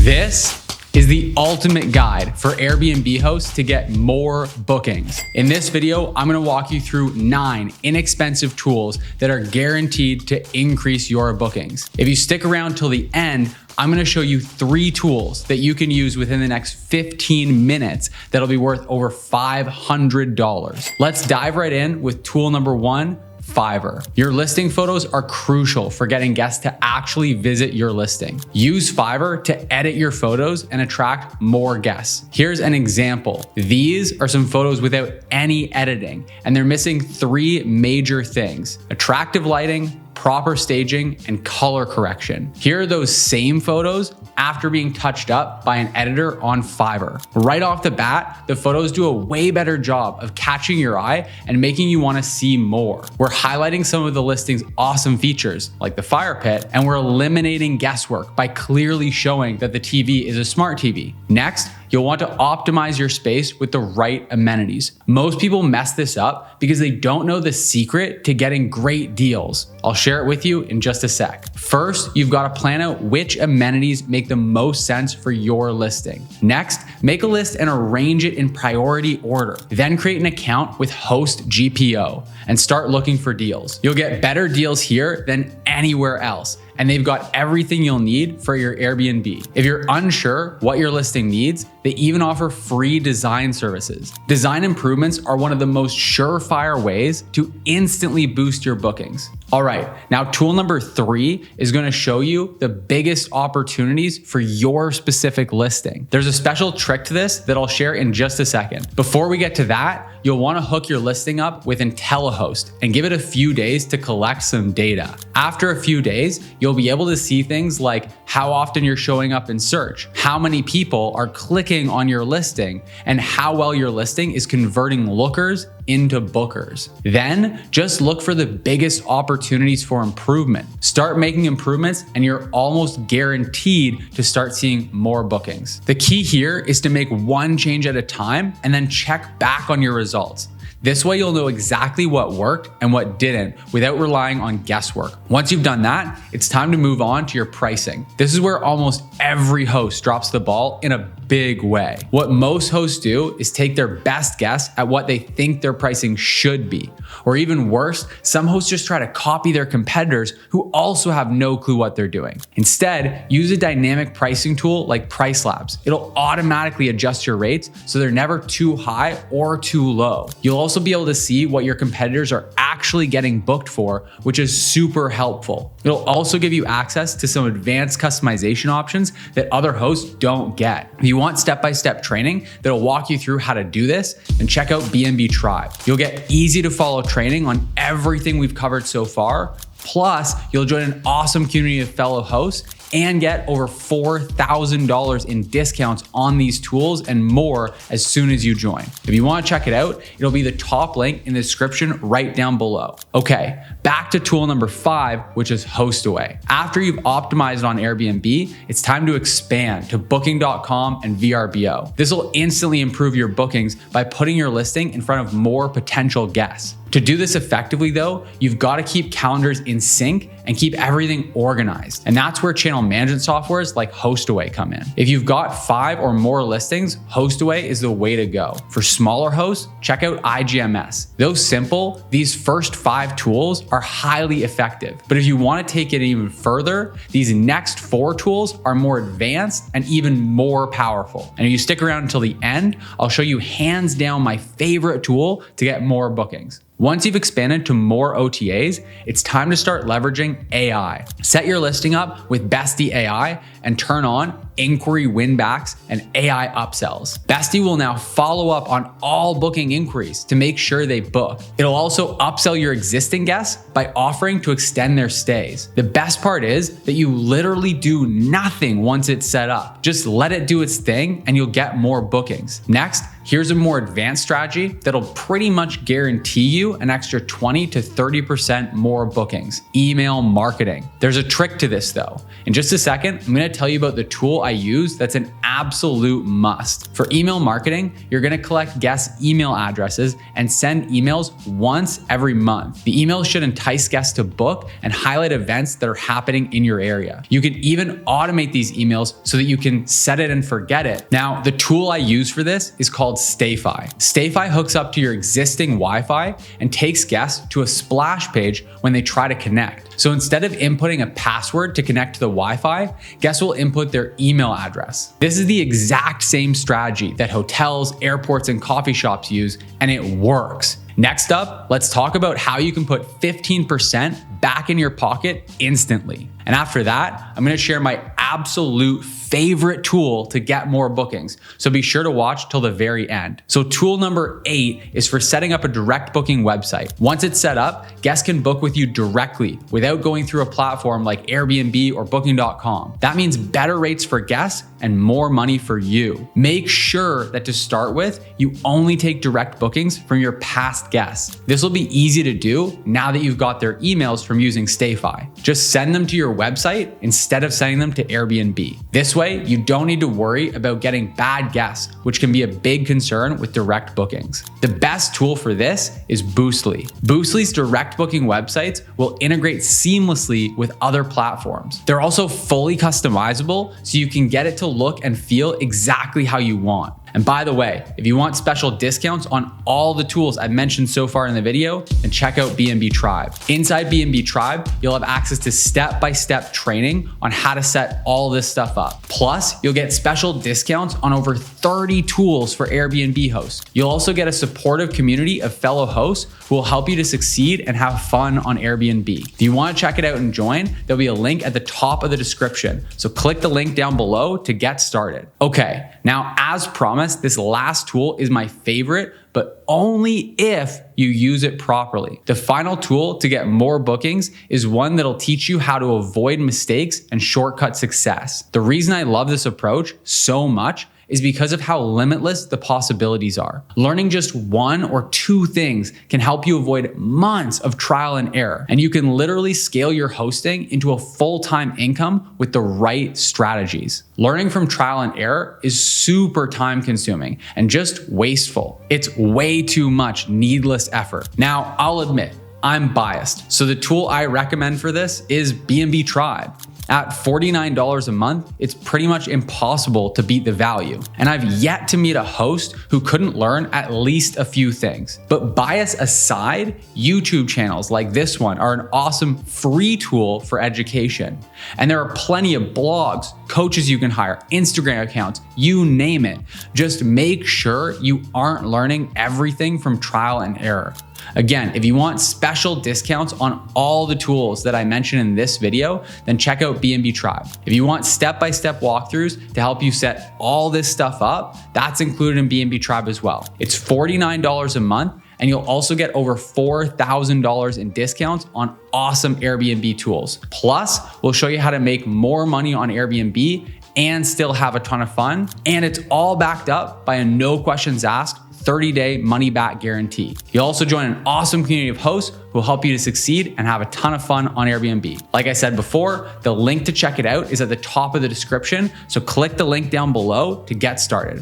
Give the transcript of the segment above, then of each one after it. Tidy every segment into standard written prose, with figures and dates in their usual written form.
This is the ultimate guide for Airbnb hosts to get more bookings. In this video, I'm gonna walk you through 9 inexpensive tools that are guaranteed to increase your bookings. If you stick around till the end, I'm gonna show you 3 tools that you can use within the next 15 minutes that'll be worth over $500. Let's dive right in with tool number 1, Fiverr. Your listing photos are crucial for getting guests to actually visit your listing. Use Fiverr to edit your photos and attract more guests. Here's an example. These are some photos without any editing, and they're missing 3 major things: attractive lighting, proper staging, and color correction. Here are those same photos after being touched up by an editor on Fiverr. Right off the bat, the photos do a way better job of catching your eye and making you want to see more. We're highlighting some of the listing's awesome features, like the fire pit, and we're eliminating guesswork by clearly showing that the TV is a smart TV. Next, you'll want to optimize your space with the right amenities. Most people mess this up because they don't know the secret to getting great deals. I'll share it with you in just a sec. First, you've got to plan out which amenities make the most sense for your listing. Next, make a list and arrange it in priority order. Then create an account with Host GPO and start looking for deals. You'll get better deals here than anywhere else, and they've got everything you'll need for your Airbnb. If you're unsure what your listing needs, they even offer free design services. Design improvements are one of the most surefire ways to instantly boost your bookings. All right, now tool number 3 is gonna show you the biggest opportunities for your specific listing. There's a special trick to this that I'll share in just a second. Before we get to that, you'll wanna hook your listing up with IntelliHost and give it a few days to collect some data. After a few days, you'll be able to see things like how often you're showing up in search, how many people are clicking on your listing, and how well your listing is converting lookers into bookers. Then just look for the biggest opportunities for improvement. Start making improvements and you're almost guaranteed to start seeing more bookings. The key here is to make one change at a time and then check back on your results. This way you'll know exactly what worked and what didn't without relying on guesswork. Once you've done that, it's time to move on to your pricing. This is where almost every host drops the ball in a big way. What most hosts do is take their best guess at what they think their pricing should be. Or even worse, some hosts just try to copy their competitors who also have no clue what they're doing. Instead, use a dynamic pricing tool like PriceLabs. It'll automatically adjust your rates so they're never too high or too low. You'll also be able to see what your competitors are actually getting booked for, which is super helpful. It'll also give you access to some advanced customization options that other hosts don't get. If you want step-by-step training that'll walk you through how to do this, then check out B&B Tribe. You'll get easy to follow training on everything we've covered so far. Plus, you'll join an awesome community of fellow hosts and get over $4,000 in discounts on these tools and more as soon as you join. If you want to check it out, it'll be the top link in the description right down below. Okay, back to tool number 5, which is HostAway. After you've optimized on Airbnb, it's time to expand to Booking.com and VRBO. This will instantly improve your bookings by putting your listing in front of more potential guests. To do this effectively though, you've got to keep calendars in sync and keep everything organized. And that's where channel management softwares like HostAway come in. If you've got 5 or more listings, HostAway is the way to go. For smaller hosts, check out IGMS. Though simple, these first 5 tools are highly effective. But if you want to take it even further, these next 4 tools are more advanced and even more powerful. And if you stick around until the end, I'll show you hands down my favorite tool to get more bookings. Once you've expanded to more OTAs, it's time to start leveraging AI. Set your listing up with Bestie AI and turn on inquiry winbacks and AI upsells. Bestie will now follow up on all booking inquiries to make sure they book. It'll also upsell your existing guests by offering to extend their stays. The best part is that you literally do nothing once it's set up. Just let it do its thing and you'll get more bookings. Next, here's a more advanced strategy that'll pretty much guarantee you an extra 20 to 30% more bookings: email marketing. There's a trick to this though. In just a second, I'm gonna gonna tell you about the tool I use that's an absolute must. For email marketing, you're gonna collect guests' email addresses and send emails once every month. The emails should entice guests to book and highlight events that are happening in your area. You can even automate these emails so that you can set it and forget it. Now, the tool I use for this is called Stayfi. Stayfi hooks up to your existing Wi-Fi and takes guests to a splash page when they try to connect. So instead of inputting a password to connect to the Wi-Fi, guests will input their email address. This is the exact same strategy that hotels, airports, and coffee shops use, and it works. Next up, let's talk about how you can put 15% back in your pocket instantly. And after that, I'm gonna share my absolute favorite tool to get more bookings. So be sure to watch till the very end. So tool number 8 is for setting up a direct booking website. Once it's set up, guests can book with you directly without going through a platform like Airbnb or booking.com. That means better rates for guests and more money for you. Make sure that to start with, you only take direct bookings from your past guests. This will be easy to do now that you've got their emails from using Stayfi. Just send them to your website instead of sending them to Airbnb. This way, you don't need to worry about getting bad guests, which can be a big concern with direct bookings. The best tool for this is Boostly. Boostly's direct booking websites will integrate seamlessly with other platforms. They're also fully customizable, so you can get it to look and feel exactly how you want. And by the way, if you want special discounts on all the tools I've mentioned so far in the video, then check out BNB Tribe. Inside BNB Tribe, you'll have access to step-by-step training on how to set all this stuff up. Plus, you'll get special discounts on over 30 tools for Airbnb hosts. You'll also get a supportive community of fellow hosts who will help you to succeed and have fun on Airbnb. If you want to check it out and join, there'll be a link at the top of the description. So click the link down below to get started. Okay, now as promised, this last tool is my favorite, but only if you use it properly. The final tool to get more bookings is one that'll teach you how to avoid mistakes and shortcut success. The reason I love this approach so much is because of how limitless the possibilities are. Learning just 1 or 2 things can help you avoid months of trial and error, and you can literally scale your hosting into a full-time income with the right strategies. Learning from trial and error is super time-consuming and just wasteful. It's way too much needless effort. Now, I'll admit, I'm biased, so the tool I recommend for this is BNB Tribe. At $49 a month, it's pretty much impossible to beat the value. And I've yet to meet a host who couldn't learn at least a few things. But bias aside, YouTube channels like this one are an awesome free tool for education. And there are plenty of blogs, coaches you can hire, Instagram accounts, you name it. Just make sure you aren't learning everything from trial and error. Again, if you want special discounts on all the tools that I mentioned in this video, then check out BNB Tribe. If you want step-by-step walkthroughs to help you set all this stuff up, that's included in BNB Tribe as well. It's $49 a month, and you'll also get over $4,000 in discounts on awesome Airbnb tools. Plus, we'll show you how to make more money on Airbnb and still have a ton of fun. And it's all backed up by a no questions asked 30-day money-back guarantee. You'll also join an awesome community of hosts who will help you to succeed and have a ton of fun on Airbnb. Like I said before, the link to check it out is at the top of the description, so click the link down below to get started.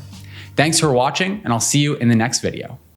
Thanks for watching, and I'll see you in the next video.